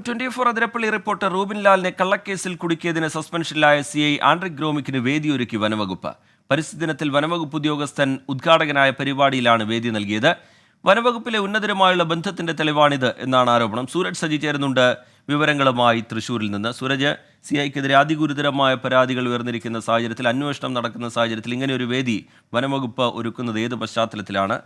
24 Athirappilly reporter Rubin ലാലിനെ കള്ളക്കേസിൽ കുടുക്കിയതിന് സസ്പെൻഷനിലായ CI Andrich ഗ്രോമിക്കിന് വേദിയൊരുക്കി വനവകുപ്പ്. പരിസ്ഥിതി ദിനത്തിൽ വനവകുപ്പ് ഉദ്യോഗസ്ഥൻ ഉദ്ഘാടകനായ പരിപാടിയിലാണ് വേദി നൽകിയത്. വനവകുപ്പിലെ ഉന്നതരുമായുള്ള ബന്ധത്തിന്റെ തെളിവാണിത് എന്നാണ് ആരോപണം. സൂരജ് സജി ചേരുന്നുണ്ട് വിവരങ്ങളുമായി തൃശ്ശൂരിൽ നിന്ന്. സൂരജ്, CIക്കെതിരെ അതിഗുരുതരമായ പരാതികൾ ഉയർന്നിരിക്കുന്ന സാഹചര്യത്തിൽ, അന്വേഷണം നടക്കുന്ന സാഹചര്യത്തിൽ ഇങ്ങനെ ഒരു വേദി വനവകുപ്പ് ഒരുക്കുന്നത് ഏത് പശ്ചാത്തലത്തിലാണ്?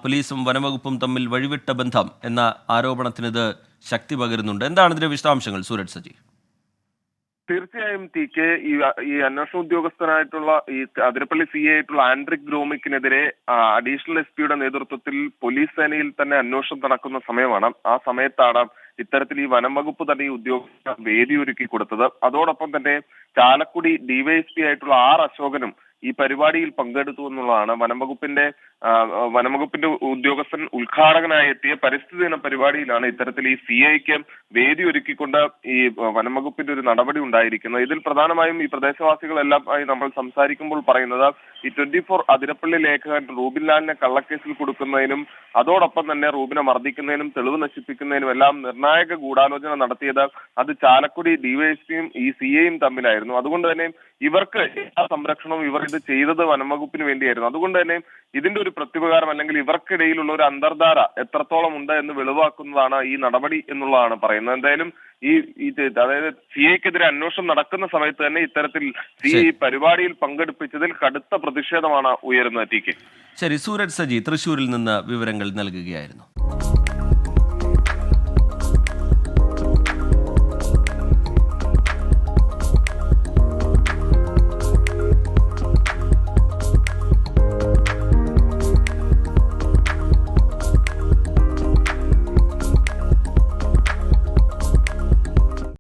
പോലീസും വനവകുപ്പും തമ്മിൽ വഴിവിട്ട ബന്ധം എന്ന ആരോപണത്തിനിത് ശക്തി പകരുന്നുണ്ട്. എന്താണ് ഇതിന്റെ വിശദാംശങ്ങൾ, സൂരജ് സജി? തീർച്ചയായും TK, ഈ അന്വേഷണ ഉദ്യോഗസ്ഥനായിട്ടുള്ള ഈ അതിരപ്പള്ളി CI ആയിട്ടുള്ള ആൻഡ്രിക് ഗ്രോമിക്കിനെതിരെ അഡീഷണൽ SP നേതൃത്വത്തിൽ പോലീസ് സേനയിൽ തന്നെ അന്വേഷണം നടക്കുന്ന സമയമാണ്. ആ സമയത്താണ് ഇത്തരത്തിൽ ഈ വനം വകുപ്പ് തന്നെ ഈ ഉദ്യോഗസ്ഥ വേദി ഒരുക്കി കൊടുത്തത്. അതോടൊപ്പം തന്നെ ചാലക്കുടി DYSP ആയിട്ടുള്ള R അശോകനും ഈ പരിപാടിയിൽ പങ്കെടുത്തു എന്നുള്ളതാണ്. വനംവകുപ്പിന്റെ ഉദ്യോഗസ്ഥൻ ഉദ്ഘാടകനായി എത്തിയ പരിസ്ഥിതി ദിന പരിപാടിയിലാണ് ഇത്തരത്തിൽ ഈ CIക്ക് വേദി ഒരുക്കിക്കൊണ്ട് ഈ വനംവകുപ്പിന്റെ ഒരു നടപടി ഉണ്ടായിരിക്കുന്നത്. ഇതിൽ പ്രധാനമായും ഈ പ്രദേശവാസികളെല്ലാം ആയി നമ്മൾ സംസാരിക്കുമ്പോൾ പറയുന്നത്, ഈ 24 അതിരപ്പള്ളി ലേഖകൻ റൂബിൻ ലാലിനെ കള്ളക്കേസിൽ കൊടുക്കുന്നതിനും അതോടൊപ്പം തന്നെ റൂബിനെ മർദ്ദിക്കുന്നതിനും തെളിവ് നശിപ്പിക്കുന്നതിനും എല്ലാം നിർണായക ഗൂഢാലോചന നടത്തിയത് അത് ചാലക്കുടി DYSPയും ഈ CIയും തമ്മിലായിരുന്നു. അതുകൊണ്ട് തന്നെ ഇവർക്ക് എല്ലാ സംരക്ഷണവും ഇവർ ഇത് ചെയ്തത് വനംവകുപ്പിന് വേണ്ടിയായിരുന്നു. അതുകൊണ്ട് തന്നെ ഇതിന്റെ ഒരു പ്രത്യുപകാരം അല്ലെങ്കിൽ ഇവർക്കിടയിലുള്ള ഒരു അന്തർധാര എത്രത്തോളം ഉണ്ട് എന്ന് വെളിവാക്കുന്നതാണ് ഈ നടപടി എന്നുള്ളതാണ് പറയുന്നത്. എന്തായാലും അതായത് CIക്കെതിരെ അന്വേഷണം നടക്കുന്ന സമയത്ത് തന്നെ ഇത്തരത്തിൽ CI പരിപാടിയിൽ പങ്കെടുപ്പിച്ചതിൽ കടുത്ത പ്രതിഷേധമാണ് ഉയരുന്നത്. TK. ശരി, സൂരജ് സജി തൃശ്ശൂരിൽ നിന്ന് വിവരങ്ങൾ നൽകുകയായിരുന്നു.